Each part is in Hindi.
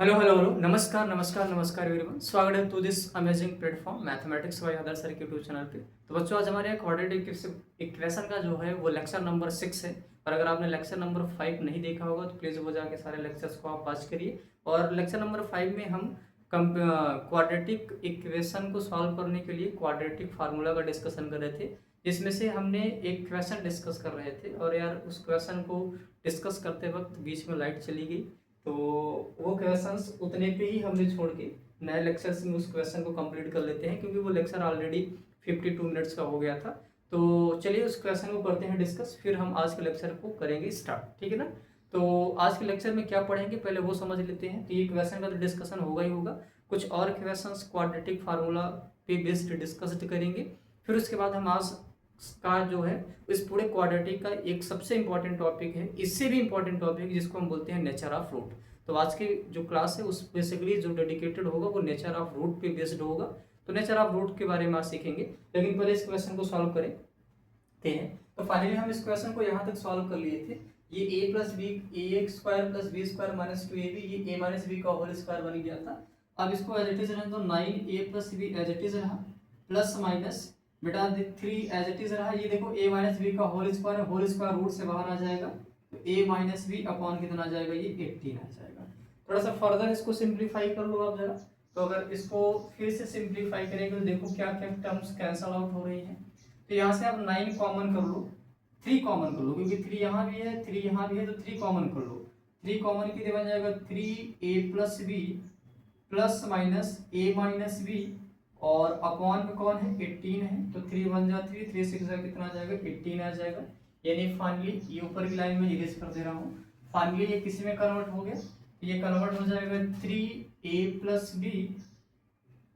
हेलो हेलो हेलो नमस्कार नमस्कार नमस्कार एवरीवन। स्वागत है to this amazing platform mathematics by Adarsh sir के यूट्यूब चैनल पे। तो बच्चों, आज हमारे क्वाड्रेटिक इक्वेशन का जो है वो लेक्चर नंबर 6 है। और अगर आपने लेक्चर नंबर 5 नहीं देखा होगा तो प्लीज़ वो जाके सारे लेक्चर्स को आप वॉच करिए। और लेक्चर नंबर 5 में हम क्वाड्रेटिक इक्वेशन को सॉल्व करने के लिए क्वाड्रेटिक फार्मूला का डिस्कशन कर रहे थे, जिसमें से हमने एक क्वेश्चन डिस्कस कर रहे थे। और यार उस क्वेश्चन को डिस्कस करते वक्त बीच में लाइट चली गई, तो वो क्वेश्चंस उतने पे ही हमने छोड़ के नए लेक्चर्स में उस क्वेश्चन को कंप्लीट कर लेते हैं, क्योंकि वो लेक्चर ऑलरेडी 52 मिनट्स का हो गया था। तो चलिए उस क्वेश्चन को करते हैं डिस्कस, फिर हम आज के लेक्चर को करेंगे स्टार्ट, ठीक है ना। तो आज के लेक्चर में क्या पढ़ेंगे पहले वो समझ लेते हैं। तो ये क्वेश्चन का तो डिस्कशन होगा ही होगा, कुछ और क्वेश्चंस क्वाड्रेटिक फार्मूला पे बेस्ड डिस्कस करेंगे। फिर उसके बाद हम आज का जो है इस पूरे क्वाड्रेटिक का एक सबसे इंपॉर्टेंट टॉपिक है, इससे भी इंपॉर्टेंट टॉपिक जिसको हम बोलते हैं नेचर ऑफ रूट। तो आज की जो क्लास है उस बेसिकली जो डेडिकेटेड होगा वो नेचर ऑफ रूट पे बेस्ड होगा। तो नेचर ऑफ रूट के बारे में आज सीखेंगे, लेकिन पहले इस क्वेश्चन को सॉल्व करते हैं। तो फाइनली हम इस क्वेश्चन को यहाँ तक सॉल्व कर लिए थे। ये a plus b a x square plus b square minus 2ab, ये a माइनस बी का होल स्क्वायर बन गया था। अब इसको एज इट इज रहने दो, 9a plus b as it is रहा, प्लस माइनस बेटा 3 एज इट इज रहा। ये देखो a माइनस बी का होल स्क्वायर रूट से बाहर आ जाएगा, तो a माइनस बी अपॉन कितना आ जाएगा, ये 18 आ जाएगा। थोड़ा सा फर्दर इसको सिंप्लीफाई कर लो आप जरा। तो अगर इसको फिर से सिंप्लीफाई करेंगे तो देखो क्या क्या टर्म्स कैंसल आउट हो रही हैं। तो यहाँ से आप 9 कॉमन कर लो, 3 कॉमन कर लो, क्योंकि 3 यहाँ भी है 3 यहाँ भी है, तो 3 कॉमन कर लो। 3 कॉमन की बन जाएगा 3a plus b plus minus a minus b, और अपॉन में कौन है 18 है, तो 3 बन जा 3 3 6 कितना आ जाएगा 18 आ जाएगा। यानी फाइनली ये ऊपर की लाइन में इरेज कर दे रहा हूँ। फाइनली ये किसी में कन्वर्ट हो गया, ये कन्वर्ट हो जाएगा 3a plus b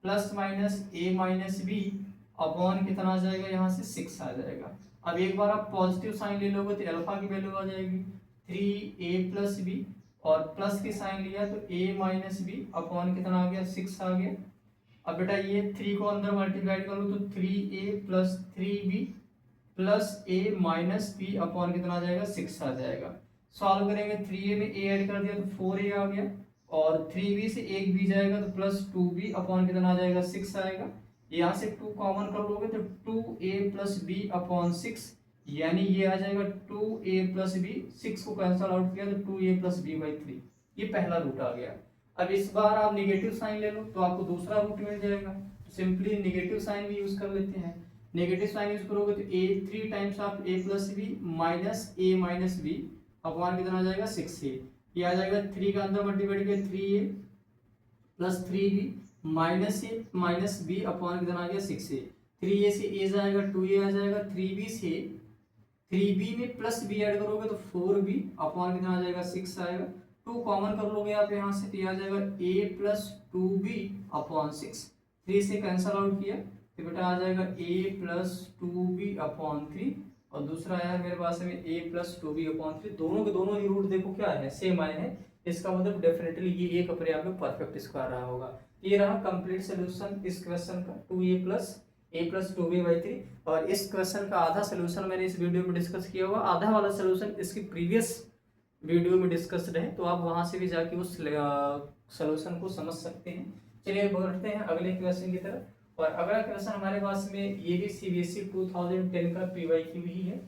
plus minus a minus b upon कितना आ जाएगा, यहाँ से 6 आ जाएगा। अब एक बार आप पॉजिटिव साइन ले लोगे तो अल्फा की वैल्यू आ जाएगी 3a प्लस बी, और प्लस की साइन लिया तो a माइनस बी अपॉन कितना आ गया 6 आ गया। अब बेटा ये 3 को अंदर मल्टीप्लाई कर लो तो 3a plus 3b plus a minus b upon कितना आ जाएगा 6 आ जाएगा। सॉल्व करेंगे 3a में a ऐड कर दिया तो 4a आ गया, और 3b से एक b जाएगा तो प्लस 2b अपॉन कितना आ जाएगा 6 आएगा। यहाँ से 2 कॉमन कर लोगे तो 2a प्लस b अपॉन 6, यानी ये आ जाएगा 2a प्लस b, 6 को कैंसल आउट किया तो 2a प्लस b बाई 3, ये पहला रूट आ गया। अब इस बार आप नेगेटिव साइन ले लो तो आपको दूसरा रूट मिल जाएगा, सिंपली नेगेटिव साइन भी यूज कर लेते हैं। नेगेटिव साइन यूज करोगे तो a 3 times of a plus b minus a minus b upon कितना आ जाएगा 6a, ये आ जाएगा 3 का अंदर मल्टीप्लाई किया 3a plus 3b minus a minus b upon कितना आ गया 6a। 3a से a जाएगा 2a आ जाएगा, 3b से 3b में प्लस b ऐड करोगे तो 4b अपॉन कितना आ जाएगा 6 आएगा। 2 कॉमन कर लोगे आप यहाँ से तो ये आ जाएगा a प्लस 2b अपॉन 6, 3 से कैंसल आउट किया तो बेटा आ जाएगा a प्लस 2b अपॉन 3, और दूसरा आया मेरे पास में a प्लस 2b अपॉन 3। दोनों के दोनों ही रूट देखो क्या है, सेम आए हैं। इसका मतलब डेफिनेटली ये एक अपने आप में परफेक्ट स्क्वायर रहा होगा। ये रहा कंप्लीट सोल्यूशन इस क्वेश्चन का 2a प्लस 2b बाई 3। और इस क्वेश्चन का आधा सोल्यूशन मैंने इस वीडियो में डिस्कस किया हुआ, आधा वाला सोल्यूशन इसकी प्रीवियस वीडियो में डिस्कस्ड है, तो आप वहां से भी जाके उस सोल्यूशन को समझ सकते हैं। चलिए बढ़ते हैं अगले क्वेश्चन की तरफ। और अगला क्वेश्चन हमारे पास में ये भी सीबीएसई 2010 का पीवाईक्यू ही है।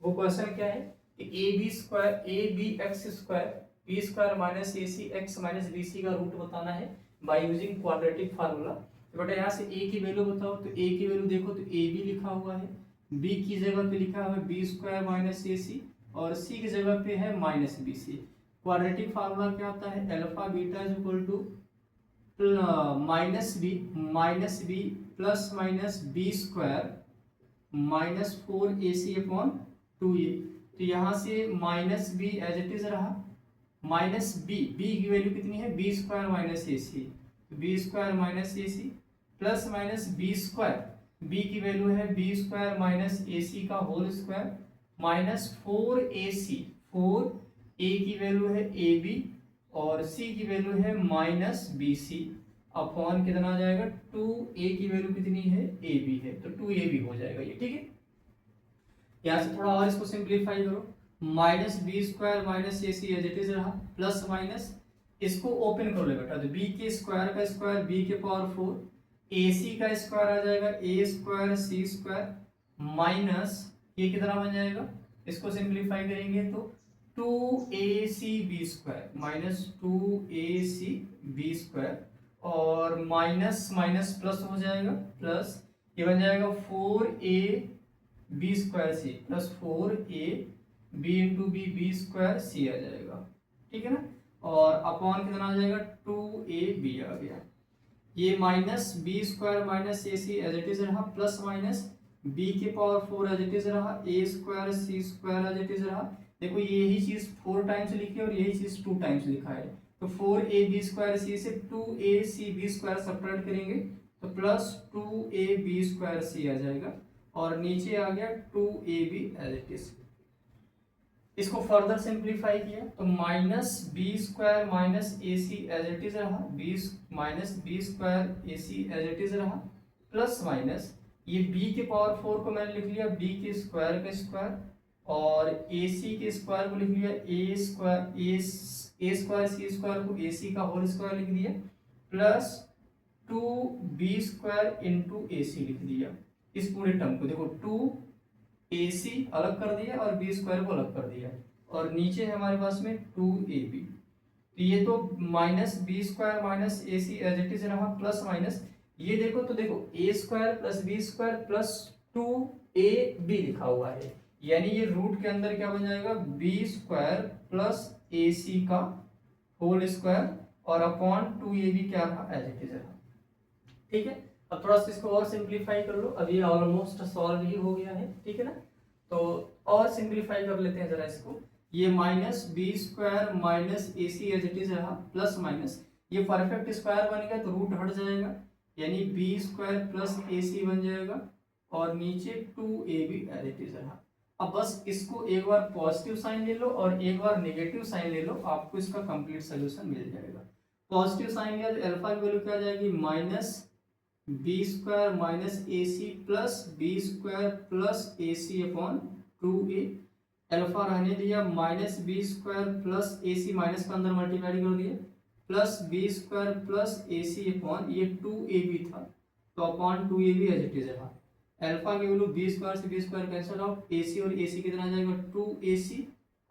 वो क्वेश्चन क्या है कि a b x square b square minus A c x minus B c का रूट बताना है बाय यूजिंग क्वाड्रेटिक फार्मूला। तो बेटा यहाँ से ए की वैल्यू बताओ, तो ए की वैल्यू देखो तो ए बी लिखा हुआ है, बी की जगह पे लिखा हुआ है बी स्क्वायर माइनस ए सी, और सी की जगह पे है minus B C. Quadratic formula क्या होता है, alpha beta is equal to minus B plus minus B square minus 4ac upon 2a। तो यहाँ से minus B as it is रहा, माइनस बी की वैल्यू कितनी है बी स्क्वायर माइनस ए सी, बी स्क्वायर माइनस ए C plus minus B square, B की वैल्यू है बी स्क्वायर माइनस ए सी का whole square minus 4ac, 4a की वैल्यू है ए बी और c की वैल्यू है माइनस बी सी अपॉन कितना आ जाएगा 2a की वैल्यू कितनी है ए बी है, तो 2ab हो जाएगा ये, ठीक है। यहाँ से थोड़ा और इसको सिंप्लीफाई करो, minus B square minus A c as it is रहा, प्लस माइनस इसको ओपन कर लो बेटा, तो बी के स्क्वायर का स्क्वायर बी के पावर 4, ए सी का स्क्वायर आ जाएगा a square c square minus ये कितना बन जाएगा, इसको सिंप्लीफाई करेंगे तो 2ac b² minus 2ac b² और माइनस माइनस प्लस हो जाएगा, प्लस ये बन जाएगा 4ab² plus 4ab into b² c आ जाएगा, ठीक है ना। और अपॉन कितना आ जाएगा 2ab आ गया, ये minus b² minus ac as it is रहा, प्लस माइनस b के पावर 4 एज इट इज रहा, a² c² as it is रहा। देखो यही चीज 4 टाइम्स लिखी है और यही चीज 2 टाइम्स लिखा है, तो 4ab² c से 2acb² सब्ट्रैक्ट करेंगे तो प्लस 2ab² c आ जाएगा और नीचे आ गया 2ab एज इट इज। इसको फर्दर सिंप्लीफाई किया तो minus b² minus ac as it is रहा, minus b² ac as it is रहा, प्लस माइनस ये b के पावर 4 को मैंने लिख लिया b के स्क्वायर का स्क्वायर और ac के स्क्वायर को लिख लिया a² c² को ac का होल स्क्वायर लिख दिया, प्लस 2b² इंटू ac लिख दिया। इस पूरे टर्म को देखो 2ac अलग कर दिया और b² को अलग कर दिया और नीचे है हमारे पास में 2ab, तो ये तो minus b² minus ac as it is रहा, प्लस माइनस ये देखो तो देखो a² plus b² plus 2ab लिखा हुआ है, यानी ये रूट के अंदर क्या बन जाएगा b² प्लस ac का होल स्क्वायर और अपॉन 2ab क्या रहा एज इट इज रहा, ठीक है। अब थोड़ा सा इसको और सिंप्लीफाई कर लो, अब ये ऑलमोस्ट सॉल्व ही हो गया है, ठीक है ना। तो और सिंप्लीफाई कर लेते हैं जरा इसको, ये minus b² minus ac as it is रहा, प्लस माइनस ये परफेक्ट स्क्वायर बनेगा तो रूट हट जाएगा, यानी b² प्लस ac बन जाएगा और नीचे 2ab एज इट इज रहा। अब बस इसको एक बार पॉजिटिव साइन ले लो और एक बार नेगेटिव साइन ले लो, आपको इसका कंप्लीट सोल्यूशन मिल जाएगा। पॉजिटिव साइन लिया तो अल्फा की वैल्यू क्या आ जाएगी minus b² minus ac plus b² plus ac upon 2a, alpha रहने दिया minus b² plus ac minus का अंदर मल्टीप्लाई कर दिया plus b² plus ac upon ये 2ab था तो upon 2ab as it is रहा। अल्फा की वैल्यू b² से b² कैंसिल आउट, ac और ac कितना आ जाएगा 2ac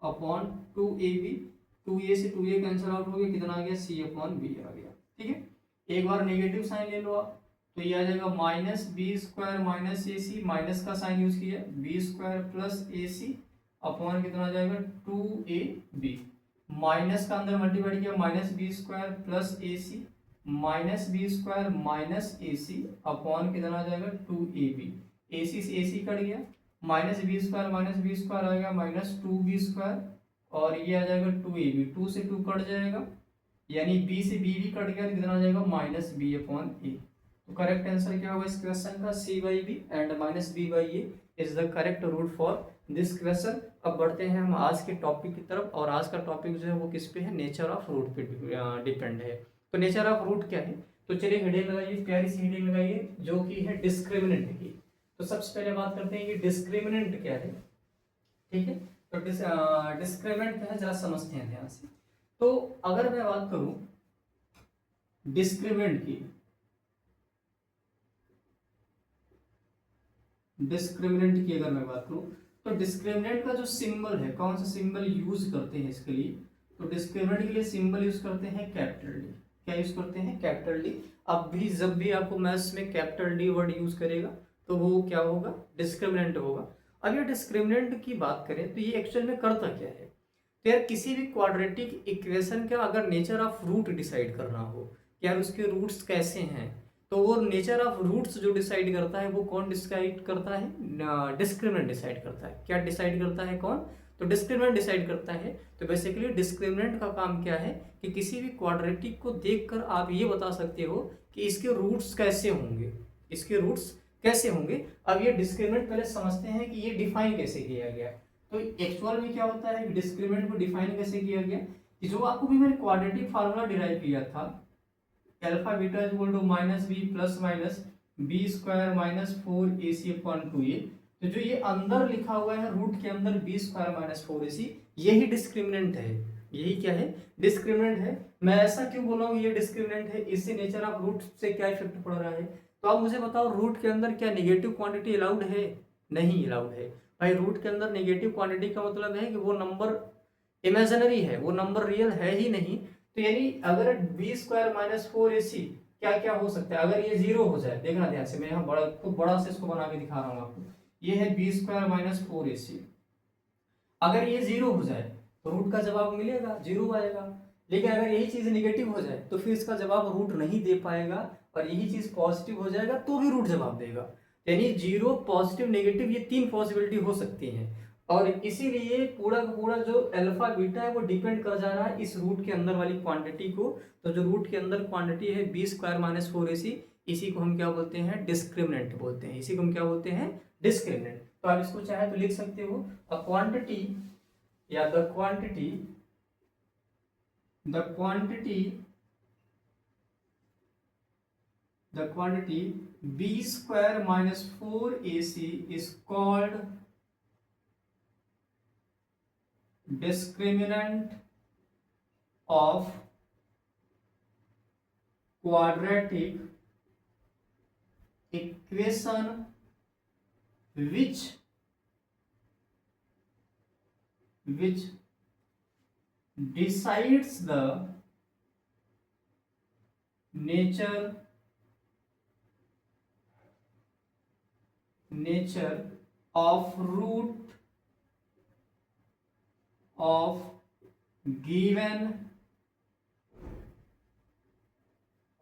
अपॉन 2ab, 2a से 2a कैंसिल आउट हो गया, कितना आ गया c अपॉन b आ गया, ठीक है। एक बार नेगेटिव साइन ले लो आप तो ये आ जाएगा minus b² minus ac, minus का साइन यूज किया b² प्लस ac अपॉन कितना आ जाएगा 2ab, माइनस का अंदर मल्टीप्लाई किया minus b² plus ac minus b² minus ac upon कितना आ जाएगा 2ab, ac से ac कट गया माइनस b² माइनस b² आ गया माइनस 2b² और ये आ जाएगा 2ab, 2 से 2 कट जाएगा यानी b से b भी कट गया तो कितना आ जाएगा माइनस b अपॉन a। तो करेक्ट आंसर क्या होगा इस क्वेश्चन का c/b and minus b/a is the correct root for this question. अब बढ़ते हैं हम आज के टॉपिक की तरफ और आज का टॉपिक जो है वो किस पे है, नेचर ऑफ रूट पे डिपेंड है। तो नेचर ऑफ रूट क्या है, तो चलिए हेडिंग लगाइए, प्यारी सी हेडिंग लगाइए जो कि है डिस्क्रिमिनेंट की। तो सबसे पहले बात करते हैं कि डिस्क्रिमिनेंट क्या है, ठीक है। तो डिस्क्रिमिनेंट क्या है जरा समझते हैं ध्यान से। तो अगर मैं बात करूं डिस्क्रिमिनेंट की, डिस्क्रिमिनेंट की अगर मैं बात करूं तो डिस्क्रिमिनेंट का जो सिंबल है, कौन सा सिंबल यूज करते हैं इसके लिए, तो डिस्क्रिमिनेंट के लिए सिंबल यूज करते हैं कैपिटल डी। क्या यूज करते हैं कैपिटल डी। अब भी जब भी आपको मैथ्स में कैपिटल डी वर्ड यूज करेगा तो वो क्या होगा, डिस्क्रिमिनेंट होगा। अब ये डिस्क्रिमिनेंट की बात करें तो ये एक्चुअल में करता क्या है, तो यार किसी भी क्वाड्रेटिक इक्वेशन का अगर नेचर ऑफ रूट डिसाइड करना हो, यार उसके रूट्स कैसे हैं, तो वो नेचर ऑफ रूट्स जो डिसाइड करता है वो कौन डिसाइड करता है, डिस्क्रिमिनेंट डिसाइड करता है। क्या डिसाइड करता है, कौन, तो डिस्क्रिमिनेंट डिसाइड करता है। तो बेसिकली डिस्क्रिमिनेंट का काम क्या है कि किसी भी क्वाड्रेटिक को देखकर आप ये बता सकते हो कि इसके रूट्स कैसे होंगे, इसके रूट्स कैसे होंगे। अब ये डिस्क्रिमिनेंट पहले समझते हैं कि ये डिफाइन कैसे किया गया। तो एक्चुअल में क्या होता है कि डिस्क्रिमिनेंट को डिफाइन कैसे किया गया, कि जो आपको भी मैंने क्वाड्रेटिक फार्मूला डिराइव किया था, alpha beta is equal to minus B plus minus b² minus 4ac upon 2a, तो जो ये अंदर लिखा हुआ है रूट के अंदर b² माइनस 4ac, यही डिस्क्रिमिनेंट है। यही क्या है, डिस्क्रिमिनेंट है। मैं ऐसा क्यों बोल रहा हूँ ये डिस्क्रिमिनेंट है, इससे नेचर ऑफ रूट से क्या इफेक्ट पड़ रहा है। तो आप मुझे बताओ रूट के अंदर क्या नेगेटिव क्वांटिटी अलाउड है, नहीं अलाउड है भाई। रूट के अंदर नेगेटिव क्वांटिटी का मतलब है कि वो नंबर इमेजिनरी है, वो नंबर रियल है ही नहीं। तो यानी अगर बी स्क्वायर माइनस फोर ए सी क्या क्या हो सकता है, अगर ये जीरो हो जाए, देखना ध्यान से, मैं यहाँ बड़ा खूब बड़ा से इसको बना के दिखा रहा हूँ आपको। ये है बी स्क्वायर माइनस फोर ए सी, अगर ये जीरो हो जाए तो रूट का जवाब मिलेगा, जीरो आएगा। लेकिन अगर यही चीज निगेटिव हो जाए तो फिर इसका जवाब रूट नहीं दे पाएगा, और यही चीज पॉजिटिव हो जाएगा तो भी रूट जवाब देगा। यानी जीरो, पॉजिटिव, नेगेटिव, ये तीन पॉसिबिलिटी हो सकती हैं। और इसीलिए पूरा का पूरा जो अल्फा बीटा है वो डिपेंड कर जा रहा है इस रूट के अंदर वाली क्वांटिटी को। तो जो रूट के अंदर क्वांटिटी है बी स्क्वायर माइनस फोर ए सी, इसी को हम क्या बोलते हैं, डिस्क्रिमिनेंट बोलते हैं। इसी को हम क्या बोलते हैं, डिस्क्रिमिनेंट। तो आप इसको चाहे तो लिख सकते हो अ क्वांटिटी या the quantity b square minus 4ac is called discriminant of quadratic equation which decides the nature of root of given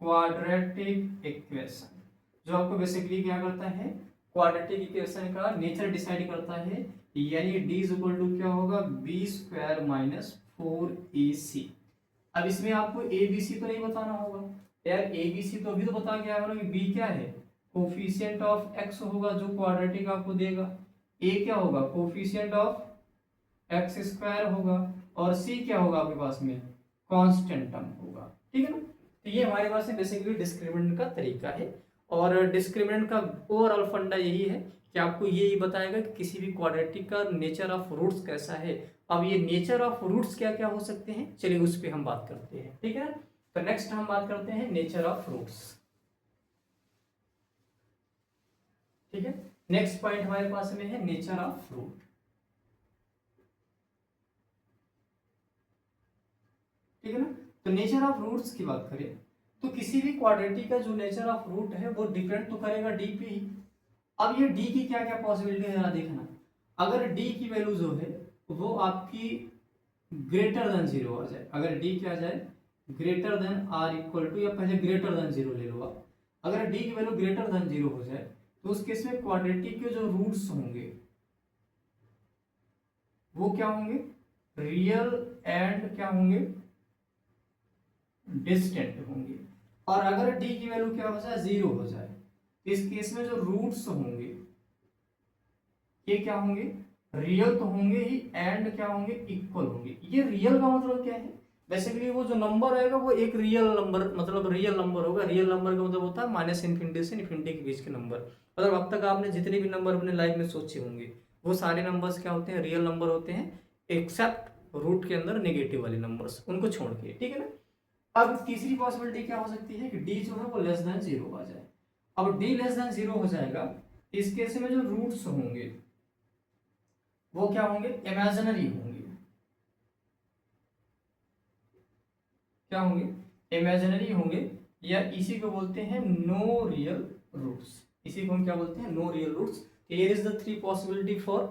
quadratic equation. जो आपको बेसिकली क्या करता है, क्वाड्रेटिक इक्वेशन का नेचर डिसाइड करता है। यानी d इज इक्वल टू क्या होगा, बी स्क्वायर माइनस फोर ए सी। अब इसमें आपको ए बी सी तो नहीं बताना होगा यार, ए बी सी तो अभी तो बता गया है कि बी क्या है, कोफिशिएंट ऑफ एक्स होगा जो क्वाड्रेटिक आपको देगा। ए क्या होगा, कोफिशिएंट ऑफ एक्स स्क्वायर होगा, और सी क्या होगा आपके पास में, कांस्टेंट टर्म होगा। ठीक है ना। तो ये हमारे पास बेसिकली डिस्क्रिमिनेंट का तरीका है। और डिस्क्रिमिनेंट का ओवरऑल फंडा यही है कि आपको ये ही बताएगा कि किसी भी क्वाड्रेटिक का नेचर ऑफ रूट्स कैसा है। अब ये नेचर ऑफ रूट्स क्या क्या हो सकते हैं, चलिए उस पर हम बात करते हैं। ठीक है, तो नेक्स्ट हम बात करते हैं नेचर ऑफ रूट्स। ठीक है, नेक्स्ट पॉइंट हमारे पास में है नेचर ऑफ रूट। ठीक है ना। तो नेचर ऑफ रूट्स की बात करें तो किसी भी क्वाड्रेटिक का जो नेचर ऑफ रूट है वो डिपेंड तो करेगा डी पे ही। अब ये डी की क्या क्या पॉसिबिलिटी है जरा देखना। अगर डी की वैल्यू जो है वो आपकी ग्रेटर देन जीरो आ जाए, अगर डी क्या आ जाए, greater than or equal to, या पहले ग्रेटर देन जीरो ले लो आप। अगर डी की वैल्यू ग्रेटर देन जीरो हो जाए तो उस केस में क्वाड्रेटिक के जो रूट्स होंगे वो क्या होंगे, रियल एंड क्या होंगे, डिस्टेंट होंगे। और अगर डी की वैल्यू क्या हो जाए, जीरो हो जाए, इस केस में जो रूट्स होंगे ये क्या होंगे, रियल तो होंगे ही, एंड क्या होंगे, इक्वल होंगे। ये रियल का मतलब क्या है, बेसिकली वो जो नंबर आएगा वो एक रियल नंबर, मतलब रियल नंबर होगा। रियल नंबर का मतलब होता है माइनस इन्फिनिटी से इन्फिनिटी के बीच के नंबर। मतलब अब तक आपने जितने भी नंबर अपने लाइफ में सोचे होंगे वो सारे नंबर्स क्या होते हैं, रियल नंबर होते हैं, एक्सेप्ट रूट के अंदर नेगेटिव वाले नंबर्स, उनको छोड़ के। ठीक है ना। अब तीसरी पॉसिबिलिटी क्या हो सकती है कि डी जो है वो लेस देन जीरो आ जाए। अब डी लेस देन जीरो हो जाएगा, इस केस में जो रूट्स होंगे वो क्या होंगे, इमेजिनरी होंगे। क्या होंगे, इमेजिनरी होंगे, या इसी को बोलते हैं नो रियल रूट्स। इसी को हम क्या बोलते हैं, no real roots. Here is the three possibility for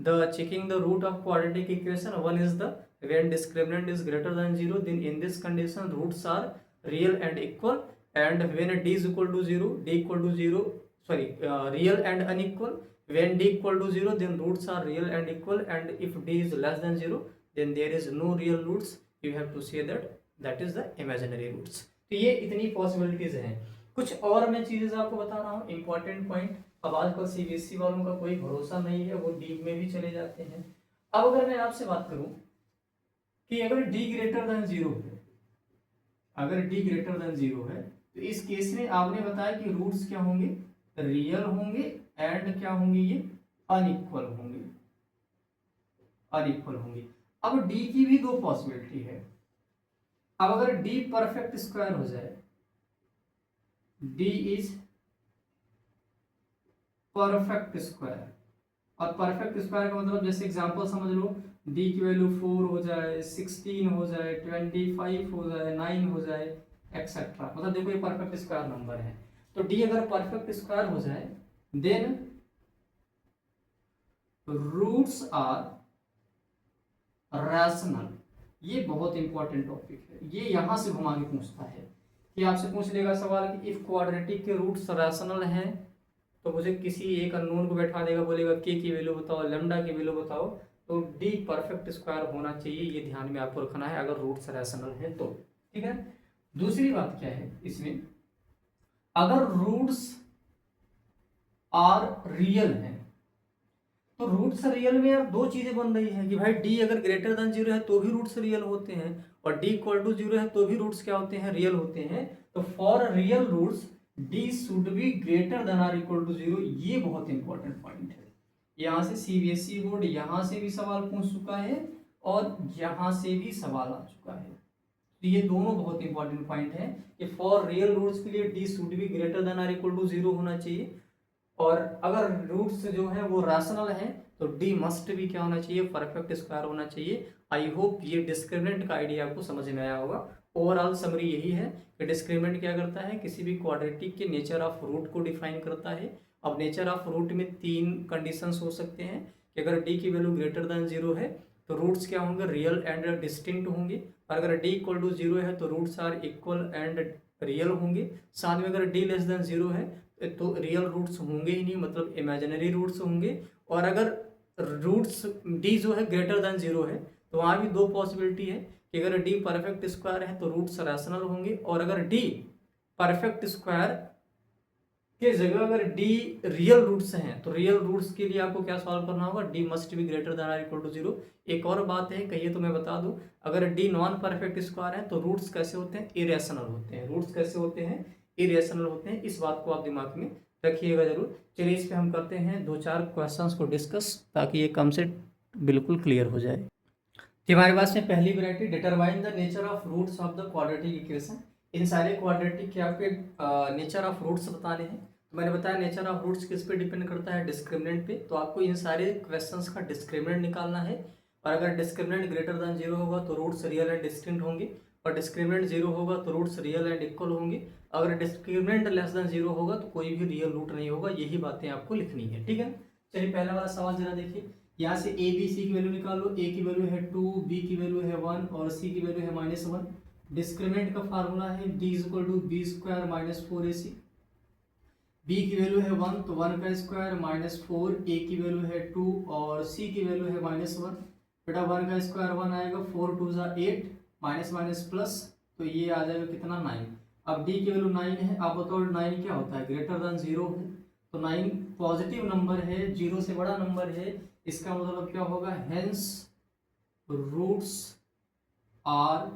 the checking the root of quadratic equation. One is the when discriminant is greater than 0, then in this condition roots are real and equal, and when d is equal to 0, d equal to 0, sorry, real and unequal. When d equal to 0, then roots are real and equal, and if d is less than 0, then there is no real roots. You have to say that is the imaginary roots. तो ये इतनी पॉसिबिलिटीज हैं। कुछ और मैं चीजें आपको बता रहा हूँ, इंपॉर्टेंट पॉइंट। अब आजकल सीबीएसई वालों का कोई भरोसा नहीं है, वो डीप में भी चले जाते हैं। अब अगर मैं आपसे बात करूं कि अगर d ग्रेटर देन जीरो है, अगर d ग्रेटर देन जीरो है तो इस केस में आपने बताया कि रूट्स क्या होंगे, रियल होंगे, एंड क्या होंगे, ये अनइक्वल होंगे, अनइक्वल होंगे। अब डी की भी दो पॉसिबिलिटी है। अब अगर डी परफेक्ट स्क्वायर हो जाए, डी इज परफेक्ट स्क्वायर, और परफेक्ट स्क्वायर का मतलब जैसे एग्जांपल समझ लो, डी की वैल्यू 4 हो जाए, 16 हो जाए, 25 हो जाए, 9 हो जाए, एक्सेट्रा। मतलब देखो ये परफेक्ट स्क्वायर नंबर है, तो डी अगर परफेक्ट स्क्वायर हो जाए देन रूट्स आर रैशनल। ये बहुत इंपॉर्टेंट टॉपिक है, ये यहां से घुमा के पूछता है कि आपसे पूछ लेगा सवाल कि इफ क्वाड्रेटिक के रूट्स रैशनल हैं, तो मुझे किसी एक अननोन को बैठा देगा, बोलेगा के की वैल्यू बताओ, लेमडा की वैल्यू बताओ, तो डी परफेक्ट स्क्वायर होना चाहिए, ये ध्यान में आपको रखना है अगर रूट्स रैशनल है तो। ठीक है, दूसरी बात क्या है इसमें, अगर रूट्स आर रियल है, तो रूट्स रियल में यार दो चीजें बन रही है कि भाई डी अगर ग्रेटर देन जीरो है तो भी रूट्स रियल होते हैं, और डी इक्वल टू जीरो है तो भी रूट्स क्या होते हैं, रियल होते हैं। तो for real roots d should be greater than or equal to zero, ये बहुत इंपॉर्टेंट पॉइंट है। यहाँ से सीबीएसई बोर्ड यहाँ से भी सवाल पूछ चुका है और यहाँ से भी सवाल आ चुका है, तो ये दोनों बहुत इंपॉर्टेंट पॉइंट है कि फॉर रियल रूट्स के लिए d should be greater than or equal to zero होना चाहिए, और अगर रूट्स जो है वो रैशनल है तो डी मस्ट भी क्या होना चाहिए, परफेक्ट स्क्वायर होना चाहिए। आई होप ये डिस्क्रिमिनेंट का आइडिया आपको समझ में आया होगा। ओवरऑल समरी यही है कि डिस्क्रिमिनेंट क्या करता है, किसी भी क्वाड्रेटिक के नेचर ऑफ रूट को डिफाइन करता है। अब नेचर ऑफ रूट में तीन कंडीशंस हो सकते हैं कि अगर डी की वैल्यू ग्रेटर देन जीरो है तो रूट्स क्या होंगे, रियल एंड डिस्टिंक्ट होंगे, और अगर डी इक्वल टू जीरो है तो roots are equal and real होंगे। साथ में अगर डी लेस देन जीरो है तो रियल रूट्स होंगे ही नहीं, मतलब इमेजिनरी रूट्स होंगे। और अगर रूट्स डी जो है ग्रेटर देन जीरो है तो वहाँ भी दो पॉसिबिलिटी है कि अगर डी परफेक्ट स्क्वायर है तो रूट्स रैशनल होंगे, और अगर डी परफेक्ट स्क्वायर के जगह अगर डी रियल रूट्स हैं तो रियल रूट्स के लिए आपको क्या सॉल्व करना होगा, d must be greater than or equal to zero. एक और बात है कहिए तो मैं बता दूं, अगर डी नॉन परफेक्ट स्क्वायर है तो रूट्स कैसे होते हैं, इरेशनल होते हैं। रूट्स कैसे होते हैं, इरेशनल होते हैं, इस बात को आप दिमाग में रखिएगा जरूर। चलिए इस पे हम करते हैं दो चार क्वेश्चंस को डिस्कस, ताकि ये कॉन्सेप्ट बिल्कुल क्लियर हो जाए। हमारे पास में पहली variety, determine the nature of roots of the quadratic equation. इन सारे क्वाड्रेटिक के आपके नेचर ऑफ रूट्स बताने हैं। तो मैंने बताया नेचर ऑफ रूट्स किस पे डिपेंड करता है, डिस्क्रिमिनेंट पे। तो आपको इन सारे क्वेश्चंस का डिस्क्रिमिनेंट निकालना है, और अगर डिस्क्रिमिनेंट ग्रेटर देन जीरो होगा तो रूट्स रियल एंड डिस्टिंक्ट होंगे, और डिस्क्रिमिनेंट जीरो होगा तो रूट्स रियल एंड इक्वल होंगे। अगर डिस्क्रिमिनेंट लेस देन जीरो होगा तो कोई भी रियल रूट नहीं होगा। यही बातें आपको लिखनी है, ठीक है। चलिए पहला वाला सवाल जरा देखिए, यहाँ से ए बी सी की वैल्यू निकालो। ए की वैल्यू है 2, बी की वैल्यू है 1 और सी की वैल्यू है -1। डिस्क्रिमिनेंट का फार्मूला है d is equal to b square minus 4ac। B की वैल्यू है 1 तो 1 का स्क्वायर -4, ए की वैल्यू है 2 और सी की वैल्यू है -1। बेटा 1 का स्क्वायर 1 आएगा, 4 2 ज़ा 8, माइनस माइनस प्लस, तो ये आ जाएगा कितना 9। अब डी की वैल्यू 9 है, आप बताओ 9 क्या होता है, ग्रेटर देन जीरो है, तो 9 पॉजिटिव नंबर है, जीरो से बड़ा नंबर है। इसका मतलब क्या होगा, hence roots are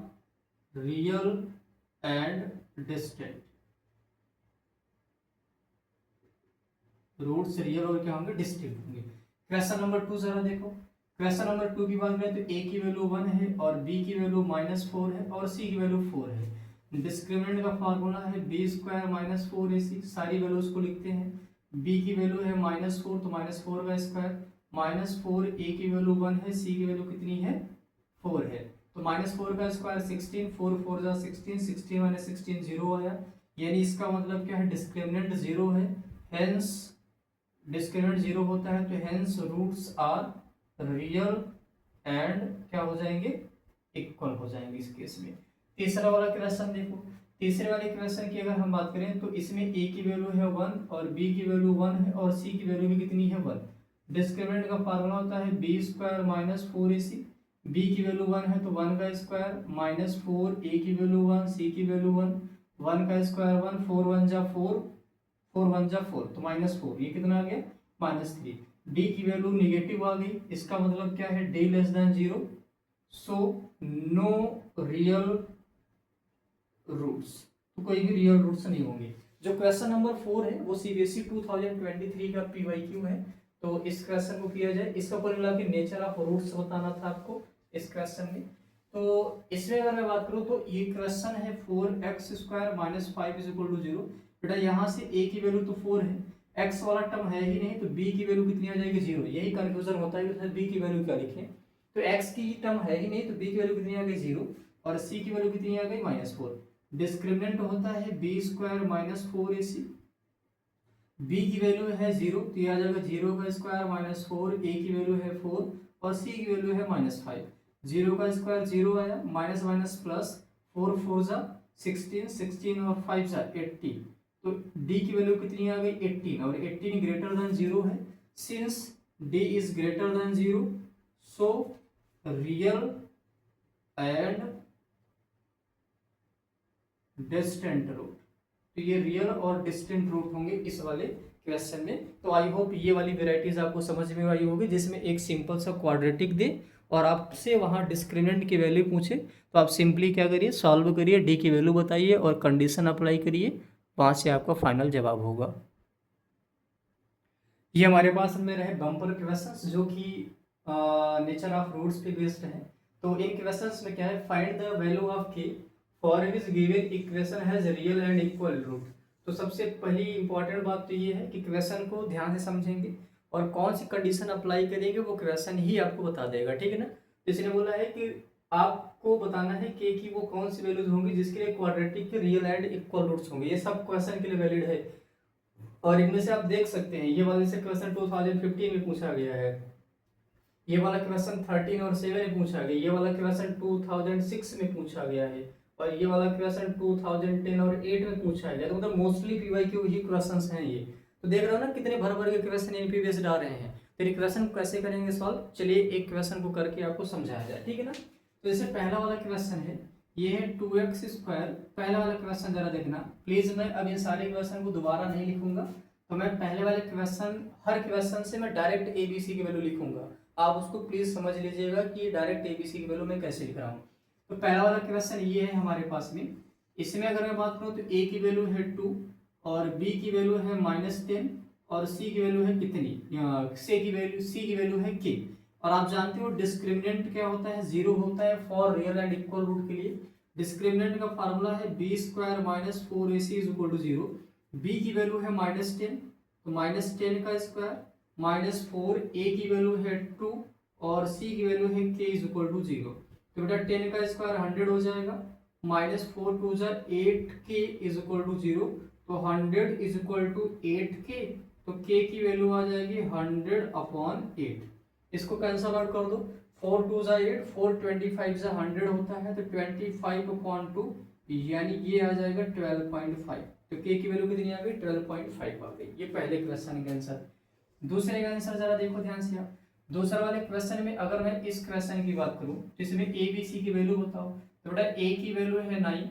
real and distinct. Roots real और क्या होंगे, डिस्टिंक्ट होंगे। क्वेश्चन नंबर 2 जरा देखो। क्वेश्चन नंबर 2 की बात करें तो ए की वैल्यू 1 है और बी की वैल्यू -4 है और सी की वैल्यू 4 है। डिस्क्रिमिनेंट का फार्मूला है बी स्क्वायर माइनस 4ac। सारी वैल्यूज को लिखते हैं। बी की वैल्यू है -4 तो -4 का स्क्वायर, -4, ए की वैल्यू 1 है, सी की वैल्यू कितनी है 4 है, तो -4 का स्क्वायर 16, 4 4 जा 16, 16 माइनस 16 0 आया। यानी इसका मतलब क्या है, डिस्क्रिमिनेंट 0 है, हेंस डिस्क्रिमिनेंट 0 होता है, तो hence roots are real and क्या हो जाएंगे, इक्वल हो जाएंगे इस केस में। तीसरा वाला क्वेश्चन देखो। तीसरे वाले क्वेश्चन की अगर हम बात करें तो इसमें ए की वैल्यू है 1 और बी की वैल्यू 1 है और सी की वैल्यू भी कितनी है 1। डिस्क्रिमिनेंट का फार्मूला होता है बी स्क्वायर -4ac। बी की वैल्यू 1 है तो 1 का स्क्वायर -4, ए की वैल्यू 1, सी की वैल्यू 1, 1 का स्क्वायर 1, 4 1 जा 4, 4 1 जा 4, तो -4, ये कितना आ गया -3। डी की वैल्यू निगेटिव आ गई, इसका मतलब क्या है, d less than zero, so no real roots, तो कोई भी रियल रूट्स नहीं होंगे। जो क्वेश्चन नंबर 4 है वो सीबीएसई 2023 का पीवाईक्यू है। तो इस क्वेश्चन को किया जाए, इसका कुल मिला के नेचर ऑफ रूट्स बताना था आपको। इस क्वेश्चन में। तो इसमें अगर मैं बात करूँ तो ये क्वेश्चन है 4x² - 5 = 0। बेटा यहाँ से a की वैल्यू तो 4 है, x वाला टर्म है ही नहीं, तो b की वैल्यू कितनी आ जाएगी 0। यही कंफ्यूजन होता है कि b की वैल्यू क्या लिखें। तो x की टर्म है ही नहीं, तो b की वैल्यू कितनी आ गई 0, और c की वैल्यू कितनी आ गई -4। डिस्क्रिमिनेंट होता है b² - 4ac। b की वैल्यू है 0, तो ये आ जाएगा 0 का स्क्वायर -4, a की वैल्यू है 4 और c की वैल्यू है -5। 0 का स्क्वायर 0 आया, माइनस माइनस प्लस, 4 4 जा 16, 16 और 5 जा 80। तो d की वैल्यू कितनी आ गई 18, और 18 ग्रेटर देन 0 है। Since d is greater than 0, so real and distant root. तो ये रियल और डिस्टेंट रूट होंगे इस वाले क्वेश्चन में। तो आई होप ये वाली वेराइटीज आपको समझ में आई होगी, जिसमें एक सिंपल सा क्वाड्रेटिक दे और आपसे वहाँ डिस्क्रिमिनेंट की वैल्यू पूछे, तो आप सिंपली क्या करिए, सॉल्व करिए, डी की वैल्यू बताइए और कंडीशन अप्लाई करिए, वहाँ से आपका फाइनल जवाब होगा। ये हमारे पास में रहे बम्पर क्वेश्चंस, जो कि नेचर ऑफ रूट्स पे बेस्ड है। तो इन क्वेश्चंस में क्या है, find the value of k for which given equation has real and equal root. तो सबसे पहली इंपॉर्टेंट बात तो ये है कि क्वेश्चन को ध्यान से समझेंगे और कौन सी कंडीशन अप्लाई करेंगे वो क्वेश्चन ही आपको बता देगा, ठीक है ना। तो इसने बोला है कि आपको बताना है के की वो कौन सी वैल्यूज होंगी जिसके लिए क्वाड्रेटिक के रियल एंड इक्वल रूट्स होंगे। ये सब क्वेश्चन के लिए वैलिड है, और इनमें से आप देख सकते हैं ये वाले से क्वेश्चन 2015 में पूछा गया है, ये वाला क्वेश्चन 13 और 7 में पूछा गया, ये वाला क्वेश्चन 2006 में पूछा गया है, और ये वाला क्वेश्चन 2010 और 8 में पूछा गया। तो मतलब मोस्टली पीवाईक्यू ही क्वेश्चंस हैं ये। तो देख रहे हो ना कितने भर भर के क्वेश्चन एमपी बेस्ड आ रहे हैं। तो ये क्वेश्चन कैसे करेंगे सॉल्व, चलिए एक क्वेश्चन को करके आपको समझाया जाए, ठीक है ना। तो जैसे पहला वाला क्वेश्चन है, ये है 2x²। पहला वाला क्वेश्चन जरा देखना प्लीज। मैं अब इन सारे क्वेश्चन को दोबारा नहीं लिखूंगा, तो मैं पहले वाले क्वेश्चन, हर क्वेश्चन से मैं डायरेक्ट ABC की वैल्यू लिखूंगा। आप उसको प्लीज समझ लीजिएगा कि डायरेक्ट ABC की वैल्यू मैं कैसे लिख रहा हूँ। तो पहला वाला क्वेश्चन ये है हमारे पास में। इसमें अगर मैं बात करूँ तो a की वैल्यू है 2 और b की वैल्यू है -10 और c की वैल्यू है कितनी, c की वैल्यू है k। और आप जानते हो डिस्क्रिमिनेंट क्या होता है, 0 होता है for real and equal root के लिए। डिस्क्रिमिनेंट का फार्मूला है b² - 4ac = 0। b की वैल्यू है -10, तो -10 का स्क्वायर -4, a की वैल्यू है 2 और c की वैल्यू है k = 0। तो बेटा 10 का स्क्वायर 100 हो जाएगा, -4 2 जा 8k = 0। तो 100 = 8k, तो k की वैल्यू आ जाएगी 100/8। इसको कैंसल आउट कर दो, 4 2 जा 8, 4 25 जा 100 होता है, तो 25/2 यानी ये आ जाएगा 12.5। तो k की वैल्यू कितनी आ गई 12.5 आ गई। ये पहले क्वेश्चन का आंसर। दूसरे का आंसर जरा देखो ध्यान से आप। दूसरा वाले क्वेश्चन में अगर मैं इस क्वेश्चन की बात करूं, जिसमें ABC की वैल्यू बताओ, तो बेटा a की वैल्यू है 9,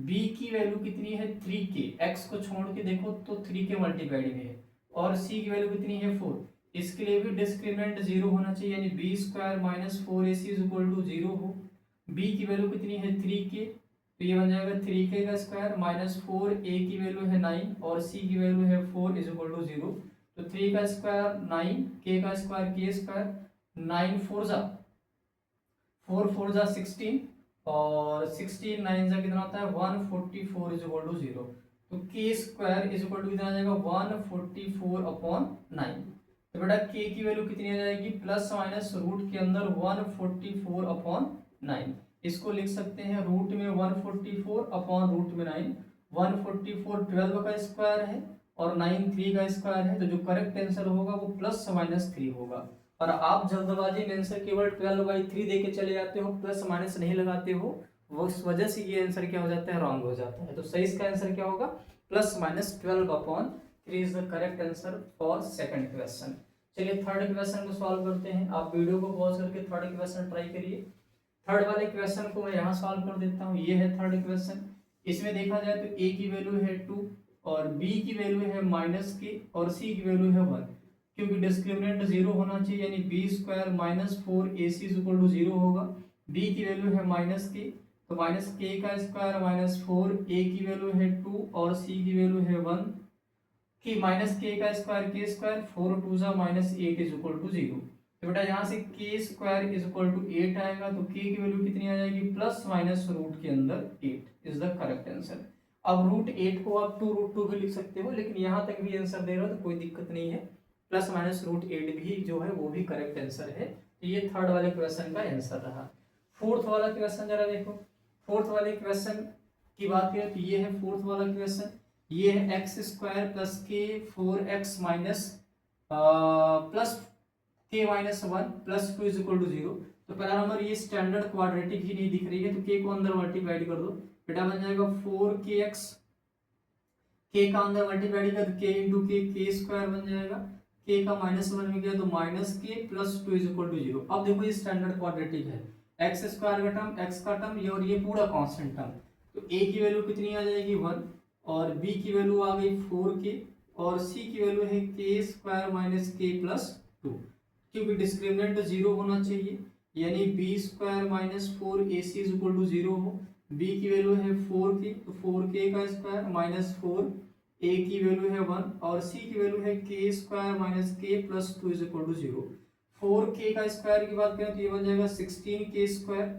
b की वैल्यू कितनी है 3k, x को छोड़ के देखो तो 3k मल्टीप्लाइड में है, और c की वैल्यू कितनी है 4। इसके लिए भी डिस्क्रिमिनेंट 0 होना चाहिए, यानी b² - 4ac = 0 हो। b की वैल्यू कितनी है 3k, तो ये बन जाएगा 3k का स्क्वायर -4, a की वैल्यू है 9 और c की वैल्यू है 4 = 0। तो 3 का स्क्वायर 9, k का स्क्वायर k², 9 4 जा 16 और 16 9 जा कितना होता है 144 = 0। तो k² कितना आ जाएगा 144/9। तो बेटा k की वैल्यू कितनी आ जाएगी, प्लस माइनस रूट के अंदर 144/9। इसको लिख सकते हैं रूट में 144/√9। 144 12 का स्क्वायर है और 9 3 का स्क्वायर है, तो जो करेक्ट आंसर होगा वो +-3 होगा। और आप जल्दबाजी में आंसर केवल 12/3 दे के चले जाते हो, प्लस माइनस नहीं लगाते हो, वो उस वजह से ये आंसर क्या हो जाता है, रॉन्ग हो जाता है। तो सही इसका आंसर क्या होगा, +-12/3 is the correct answer for second question. चलिए थर्ड क्वेश्चन को सॉल्व करते हैं। आप वीडियो को पॉज करके थर्ड क्वेश्चन ट्राई करिए। थर्ड वाले क्वेश्चन को मैं यहाँ सॉल्व कर देता हूँ। ये है थर्ड क्वेश्चन। इसमें देखा जाए तो a की वैल्यू है 2 और b की वैल्यू है -k और c की वैल्यू है 1। क्योंकि डिस्क्रिमिनेंट 0 होना चाहिए, यानी b² - 4ac = 0 होगा। b की वैल्यू है -k, तो -k का स्क्वायर -4, a की वैल्यू है 2 और c की वैल्यू है 1, कि -k का स्क्वायर k², 4 2 जा -8 = 0। तो बेटा यहाँ से के स्क्वायर इज इक्वल टू 8 आएगा, तो के की वैल्यू कितनी आ जाएगी, प्लस माइनस रूट के अंदर 8 इज द करेक्ट आंसर। अब रूट 8 को आप 2 रूट 2 भी लिख सकते हो, लेकिन यहाँ तक भी आंसर दे रहे हो तो कोई दिक्कत नहीं है, प्लस माइनस रूट 8 भी जो है वो भी करेक्ट आंसर है। तो ये थर्ड वाले क्वेश्चन का आंसर रहा। फोर्थ वाला क्वेश्चन जरा देखो। फोर्थ वाले क्वेश्चन की बात करें तो ये है फोर्थ वाला क्वेश्चन, ये है x square plus k 4x minus plus k minus 1 plus 2 is equal to 0। तो पहला नंबर ये स्टैंडर्ड क्वाड्रेटिक ही नहीं दिख रही है, तो के को अंदर मल्टीप्लाई कर दो, बेटा बन जाएगा 4kx, के का अंदर मल्टीप्लाई कर के इंटू के स्क्वायर बन जाएगा, के का माइनस 1 में गया तो माइनस के प्लस 2 इज इक्वल टू 0। अब देखो ये स्टैंडर्ड क्वाड्रेटिक है, एक्स स्क्वायर का टर्म, एक्स का टर्म ये और ये पूरा कांस्टेंट टर्म, तो ए की वैल्यू कितनी आ जाएगी 1 और बी की वैल्यू आ गई 4k और सी की वैल्यू है के स्क्वायर माइनस के प्लस 2, क्योंकि डिस्क्रिमिनेंट 0 होना चाहिए, यानी b square minus 4ac is equal to 0 हो। b की वैल्यू है 4k, तो 4k का स्क्वायर माइनस 4, a की वैल्यू है 1 और c की वैल्यू है k square minus k plus 2 is equal to 0। 4k का स्क्वायर की बात करें तो ये बन जाएगा 16k स्क्वायर,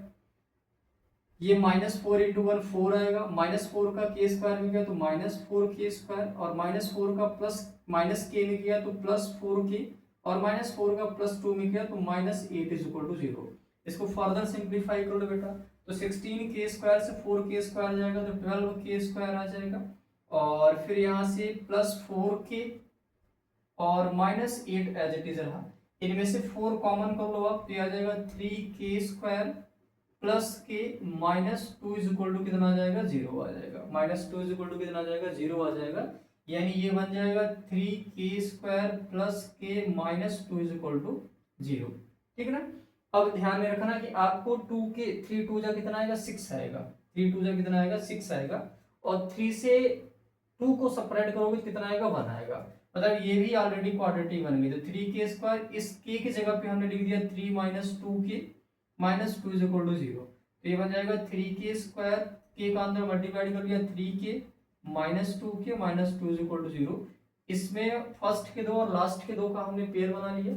ये माइनस 4 इंटू 1 4 आएगा, माइनस 4 का k स्क्वायर में गया तो माइनस 4k स्क्वायर और माइनस 4 का प्लस माइनस k में गया तो प्लस 4k और माइनस 4 का प्लस 2 में गया तो माइनस 8 इज इक्वल टू 0। इसको फर्दर सिंप्लीफाई कर लो बेटा, तो 16k स्क्वायर से 4k स्क्वायर जाएगा तो 12k स्क्वायर आ जाएगा और फिर यहाँ से प्लस 4k और माइनस 8 एज इट इज रहा, इनमें से 4 कॉमन कर लो आप तो आ जाएगा 3k square plus k minus 2 is equal to कितना आ जाएगा 0 आ जाएगा, माइनस 2 इज इक्वल टू कितना आ जाएगा 0 आ जाएगा, यानी ये बन जाएगा 3k square plus k minus 2 is equal to 0। ठीक है ना। अब ध्यान में रखना कि आपको 2k 3 2 जा कितना आएगा 6 आएगा, 3 2 जा कितना आएगा 6 आएगा और 3 से 2 को सेपरेट करोगे कितना आएगा 1 आएगा, मतलब ये भी ऑलरेडी क्वाड्रेटिक बन गई। तो 3k स्क्वायर इस k की जगह पे हमने लिख दिया 3 minus 2k minus 2 is equal to 0, तो ये बन जाएगा 3k स्क्वायर, k का अंदर मल्टीप्लाई कर लिया 3k minus 2k minus 2 is equal to 0। इसमें फर्स्ट के दो और लास्ट के दो का हमने पेयर बना लिया,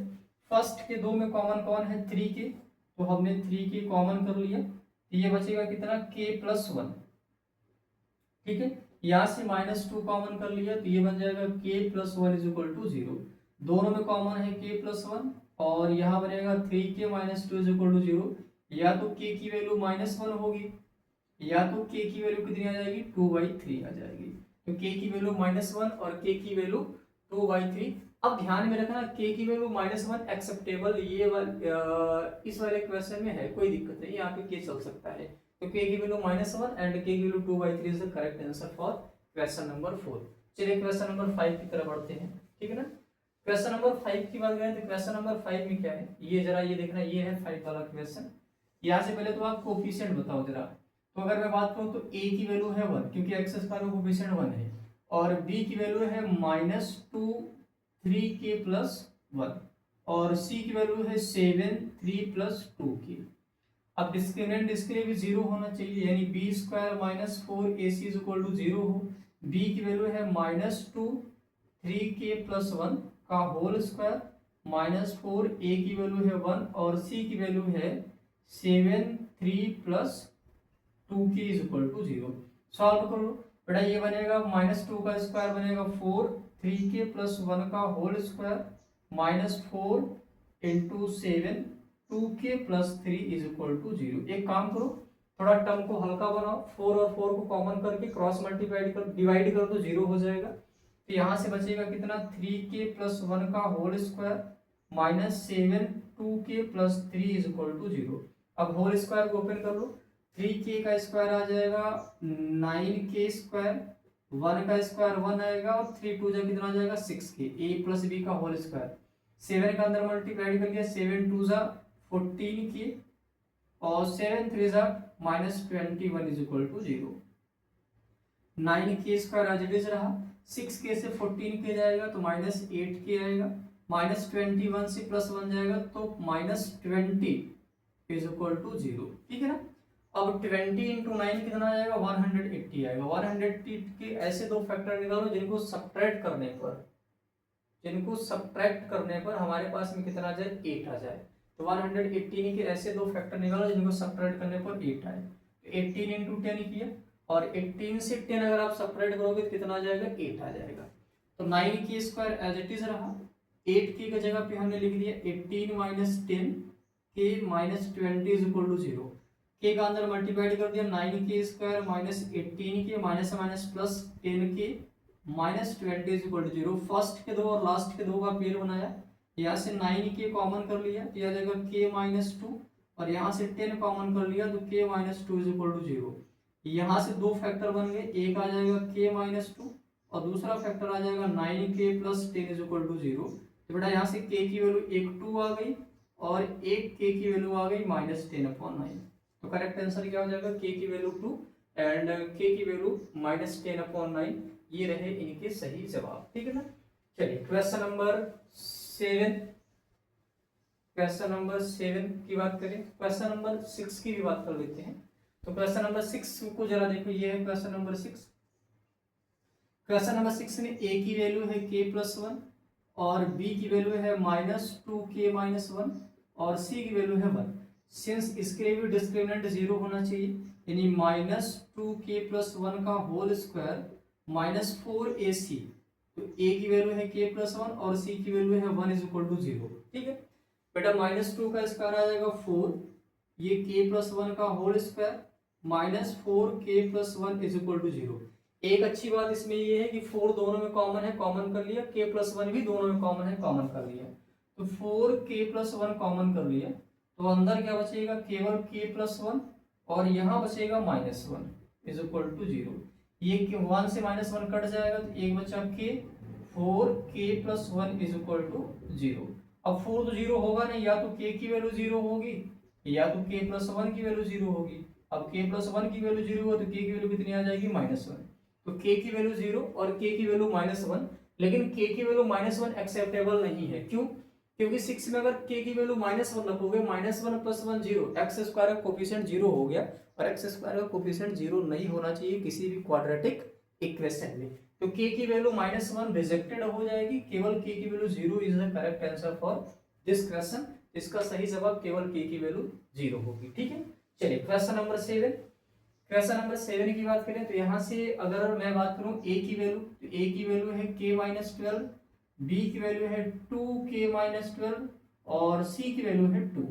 फर्स्ट के दो में कॉमन कौन है 3k, तो हमने 3k कॉमन कर लिया, तो ये बचेगा कितना k प्लस 1। ठीक है, यहाँ से माइनस 2 कॉमन कर लिया तो ये बन जाएगा k plus 1 is equal to 0, दोनों में कॉमन है k प्लस 1 और यहाँ बनेगा 3k minus 2 is equal to 0, या तो k की वैल्यू माइनस 1 होगी या तो k की वैल्यू कितनी आ जाएगी 2/3 आ जाएगी, तो k की वैल्यू -1 और k की वैल्यू 2/3। अब ध्यान में रखना k की वैल्यू -1 एक्सेप्टेबल ये इस वाले क्वेश्चन में है, कोई दिक्कत नहीं, यहाँ पे k चल सकता है, तो k की वैल्यू -1 एंड k की value 2/3 is the correct answer for question number 4। चलिए क्वेश्चन नंबर 5 की तरफ बढ़ते हैं। ठीक है ना। क्वेश्चन नंबर 5 की बात करें तो क्वेश्चन नंबर 5 में क्या है, ये जरा ये देखना, ये है 5 वाला क्वेश्चन। यहाँ से पहले तो आप कोफिशिएंट बताओ जरा, तो अगर मैं बात करूँ तो a की वैल्यू है 1 क्योंकि एक्स स्क्वायर का कोफिशिएंट 1 है और b की वैल्यू है -2 3k प्लस 1 और c की वैल्यू है 7 3 प्लस 2k। अब डिस्क्रिमिनेंट इसके लिए भी 0 होना चाहिए, यानी b square minus 4ac is equal to 0 हो, b की वैल्यू है -2 3k प्लस 1 का होल स्क्वायर -4, a की वैल्यू है 1 और c की वैल्यू है 7 3 plus 2k is equal to 0। Solve करो बेटा, ये बनेगा -2 का स्क्वायर बनेगा 4 3k प्लस 1 का whole square -4 into 7 2k plus 3 is equal to 0। एक काम करो, थोड़ा टर्म को हल्का बनाओ, 4 और 4 को कॉमन करके क्रॉस मल्टीप्लाई कर डिवाइड कर दो 0 हो जाएगा, तो यहाँ से बचेगा कितना 3k प्लस 1 का whole square -7 2k plus 3 is equal to 0। अब होल स्क्वायर को ओपन कर लो, 3k का स्क्वायर आ जाएगा 9k स्क्वायर, 1 का स्क्वायर 1 आएगा और 3 2 जा कितना आ जाएगा 6k, a प्लस b का होल स्क्वायर, 7 का अंदर मल्टीप्लाई कर लिया 7 2 जा 14k और 7 3 जा -21 is equal to 0। 9k square as it is रहा, 6k से 14k जाएगा तो -8k आएगा, -21 से +1 जाएगा तो -20 इज इक्वल टू 0। ठीक है ना। अब 20 इंटू 9 कितना आ जाएगा 180 आएगा, 180 के ऐसे दो फैक्टर निकालो जिनको सब्ट्रैक्ट करने पर जिनको सब्ट्रैक्ट करने पर हमारे पास में कितना आ जाए 8 आ जाए। तो 118 के ऐसे दो फैक्टर निकालो जिनको सब्ट्रैक्ट करने पर 8 आए। तो 18 इंटू 10 किया और 18 से 10 अगर आप सब्ट्रैक्ट करोगे तो कितना आ जाएगा 8 आ जाएगा। तो 9 की स्क्वायर एज इट इज रहा, 8 की जगह पे हमने लिख दिया 18 minus 10 k minus 20 is equal to 0। के का अंदर मल्टीप्लाई कर दिया 9 के स्क्वायर माइनस 18 के minus minus plus 10 k minus 20 is equal to 0। First के दो और लास्ट के दो का पेयर बनाया, यहाँ से 9 के कॉमन कर लिया तो यह आ जाएगा के माइनस 2 और यहाँ से 10 कॉमन कर लिया तो के माइनस 2 इज इक्वल टू 0। यहाँ से दो फैक्टर बन गए, एक आ जाएगा के माइनस 2 और दूसरा फैक्टर आ जाएगा 9k plus 10 is equal to 0। तो बेटा यहाँ से k की वैल्यू एक 2 आ गई और एक k की वैल्यू आ गई माइनस 10/9। तो करेक्ट आंसर क्या हो जाएगा, k की वैल्यू 2 एंड k की वैल्यू माइनस 10/9, ये रहे इनके सही जवाब। ठीक है ना। चलिए क्वेश्चन नंबर 7, क्वेश्चन नंबर 7 की बात करें, क्वेश्चन नंबर 6 की भी बात कर लेते हैं। तो क्वेश्चन नंबर 6 को जरा देखो, ये है क्वेश्चन नंबर 6। क्वेश्चन नंबर 6 में a की वैल्यू है k प्लस 1 और b की वैल्यू है माइनस 2k माइनस 1 और c की वैल्यू है 1। सिंस इसके लिए भी डिस्क्रिमिनेंट 0 होना चाहिए, यानी माइनस 2k प्लस 1 का होल स्क्वायर माइनस 4ac। तो a की वैल्यू है k प्लस 1 और c की वैल्यू है 1 इज इक्वल टू 0। ठीक है बेटा, माइनस 2 का स्क्वायर आ जाएगा 4, ये k प्लस 1 का whole square minus 4k plus 1 is equal to 0। एक अच्छी बात इसमें ये है कि 4 दोनों में कॉमन है, कॉमन कर लिया, k प्लस 1 भी दोनों में कॉमन है, कॉमन कर लिया। तो 4k प्लस 1 कॉमन कर लिया तो अंदर क्या बचेगा, केवल k प्लस 1 और यहाँ बचेगा माइनस 1 इज इक्वल टू 0। ये 1 से माइनस 1 कट जाएगा तो एक बचा k, 4k plus 1 is equal to 0। अब 4 तो 0 होगा नहीं, या तो k की वैल्यू 0 होगी या तो k प्लस 1 की वैल्यू 0 होगी। अब k प्लस 1 की वैल्यू 0 हो तो k की वैल्यू कितनी आ जाएगी, माइनस 1। तो k की वैल्यू 0 और k की वैल्यू माइनस 1, लेकिन k की वैल्यू माइनस 1 एक्सेप्टेबल नहीं है। क्यों? क्योंकि 6 में अगर k की वैल्यू माइनस 1 रखोगे, माइनस 1 प्लस 1 0, एक्स स्क्वायर का कोफिशिएंट 0 हो गया और एक्स स्क्वायर का कोफिशिएंट 0 नहीं होना चाहिए किसी भी क्वाड्रेटिक इक्वेशन में। तो k की वैल्यू माइनस 1 रिजेक्टेड हो जाएगी, केवल k की value 0 is the correct answer for this question. इसका सही जवाब केवल k की वैल्यू 0 होगी। ठीक है, चलिए क्वेश्चन नंबर 7। क्वेश्चन नंबर 7 की बात करें तो यहाँ से अगर मैं बात करूँ a की वैल्यू, तो a की वैल्यू है k माइनस 12, b की वैल्यू है 2k माइनस 12 और c की वैल्यू है 2।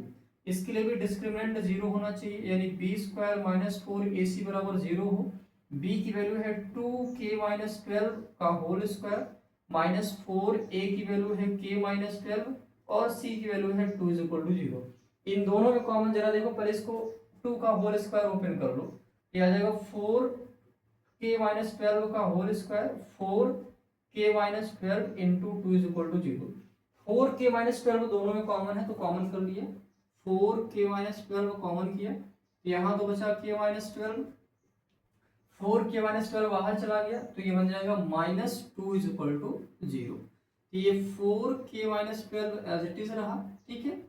इसके लिए भी डिस्क्रिमिनेंट 0 होना चाहिए, यानी b स्क्वायर माइनस 4ac बराबर 0 हो। b की वैल्यू है 2k माइनस 12 का होल स्क्वायर माइनस 4a की वैल्यू है k माइनस 12 और c की वैल्यू है 2 इज इक्वल टू 0। इन दोनों में कॉमन जरा देखो, पहले इसको 2 का होल स्क्वायर ओपन कर लो, ये आ जाएगा 4k माइनस 12 का whole square 4k minus 12 into 2 is equal to 0। 4k minus 12 दोनों में कॉमन है तो कॉमन कर लिया, 4k माइनस 12 कॉमन किया, यहाँ तो बचा k माइनस 12, 4k माइनस 12 बाहर चला गया तो ये बन जाएगा माइनस 2 इज इक्वल टू 0। ये 4k minus 12 as it is रहा। ठीक है,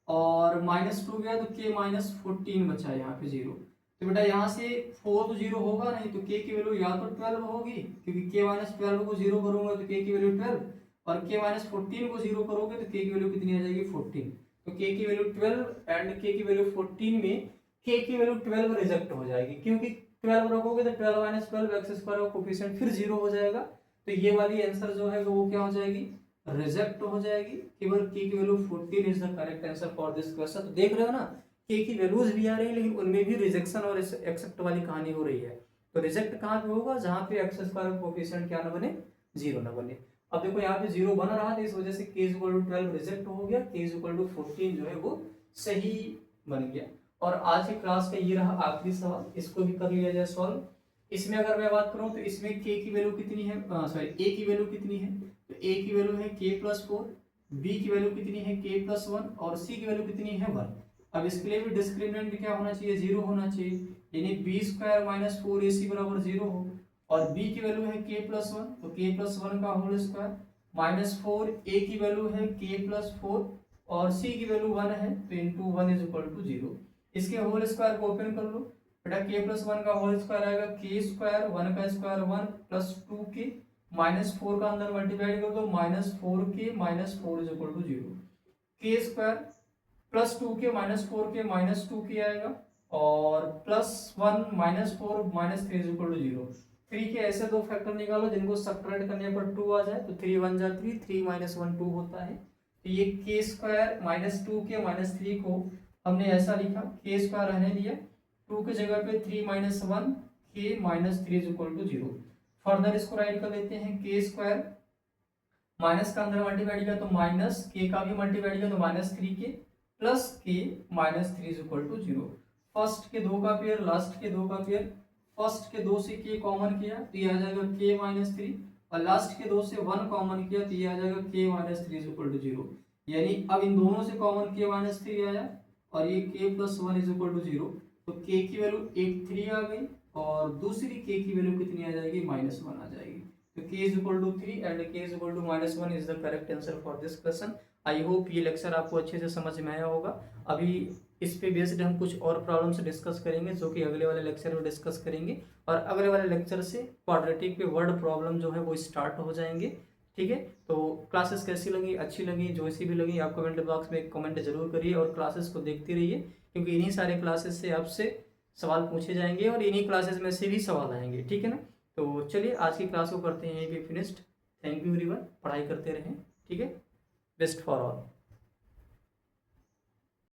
और माइनस 2 गया तो k माइनस 14 बचा यहाँ पे 0। तो बेटा यहाँ से 4 तो 0 होगा नहीं, तो k की वैल्यू या तो 12 होगी, क्योंकि k माइनस 12 को 0 करूंगा तो k की वैल्यू 12, और k माइनस 14 को 0 करोगे तो k की वैल्यू कितनी आ जाएगी 14। तो k की वैल्यू 12 एंड k की वैल्यू 14 में k की वैल्यू 12 रिजेक्ट हो जाएगी, क्योंकि 12 रखोगे तो 12 माइनस 12 एक्स स्क्वायर का कोफिशिएंट फिर 0 हो जाएगा। तो ये वाली आंसर जो है वो क्या हो जाएगी, रिजेक्ट हो जाएगी। केवल k की value 14 is the correct answer for this question. तो देख रहे हो ना, k की वैल्यूज भी आ रही है लेकिन उनमें भी रिजेक्शन और एक्सेप्ट वाली कहानी हो रही है। तो रिजेक्ट कहाँ पे होगा, जहाँ पे एक्स स्क्वायर का कोफिशिएंट क्या ना बने, 0 ना बने। अब देखो यहाँ पे 0 बन रहा है, इस वजह से k 12 रिजेक्ट हो गया, k 14 जो है वो सही बन गया। और आज के क्लास का ये रहा आखिरी सवाल, इसको भी कर लिया जाए सॉल्व। इसमें अगर मैं बात करूं तो इसमें k की वैल्यू कितनी है, सॉरी a की वैल्यू कितनी है, तो a की वैल्यू है k प्लस 4, b की वैल्यू कितनी है k प्लस 1 और c की वैल्यू कितनी है 1। अब इसके लिए भी डिस्क्रिमिनेंट क्या होना चाहिए, 0 होना चाहिए, यानी b स्क्वायर माइनस 4ac बराबर 0 हो। और b की वैल्यू है k प्लस 1, तो k प्लस 1 का होल स्क्वायर माइनस 4a की वैल्यू है k प्लस 4 और c की वैल्यू 1 है, तो इंटू 1 इज इक्वल टू 0। इसके होल स्क्वायर को ओपन कर लो बेटा, k प्लस 1 का होल स्क्वायर आएगा k स्क्वायर 1 का स्क्वायर 1 प्लस 2k -4 का अंदर मल्टीप्लाई कर दो, -4k -4 इज इक्वल टू 0। के स्क्वायर +2k -4k -2k आएगा, और +1 -4 -3 इज इक्वल टू 0। 3 के ऐसे दो फैक्टर निकालो जिनको सब्ट्रैक्ट करने पर 2 आ जाए, तो 3 1 जा 3, 3 - 1 2 होता है। तो ये के स्क्वायर -2k -3 को हमने ऐसा लिखा, के स्क्वायर रहने दिया, 2 की जगह पे 3 - 1 k -3 is equal to 0। Further इसको राइट कर लेते हैं, के स्क्वायर माइनस का अंदर मल्टीप्लाई किया तो माइनस के का भी मल्टीप्लाई किया तो -3k प्लस के -3 इज इक्वल टू 0। फर्स्ट के दो का पेयर, लास्ट के दो का पेयर, फर्स्ट के दो से के कॉमन किया तो ये आ जाएगा के -3, और लास्ट के दो से 1 कॉमन किया तो ये आ जाएगा के -3 इज इक्वल टू 0। यानी अब इन दोनों से कॉमन के -3 आया, और ये के प्लस 1 इज इक्वल टू 0। तो के की वैल्यू 3 आ गई, और दूसरी के की वैल्यू कितनी आ जाएगी, -1 आ जाएगी। तो k is equal to 3 and k is equal to -1 is the correct answer for this question। I hope ये लेक्चर आपको अच्छे से समझ में आया होगा। अभी इस पे बेस्ड हम कुछ और प्रॉब्लम्स डिस्कस करेंगे, जो कि अगले वाले लेक्चर में डिस्कस करेंगे, और अगले वाले लेक्चर से क्वाड्रेटिक पे वर्ड प्रॉब्लम जो है वो स्टार्ट हो जाएंगे। ठीक है, तो क्लासेस कैसी लगी, अच्छी लगी, जो सी भी लगी, आप कमेंट बॉक्स में कमेंट जरूर करिए, और क्लासेस को देखते रहिए, क्योंकि इन्हीं सारे क्लासेस से आपसे सवाल पूछे जाएंगे और इन्हीं क्लासेस में से भी सवाल आएंगे। ठीक है ना, तो चलिए आज की क्लास को करते हैं यहीं पे फिनिश्ड। थैंक यू एवरीवन, पढ़ाई करते रहें। ठीक है, बेस्ट फॉर ऑल।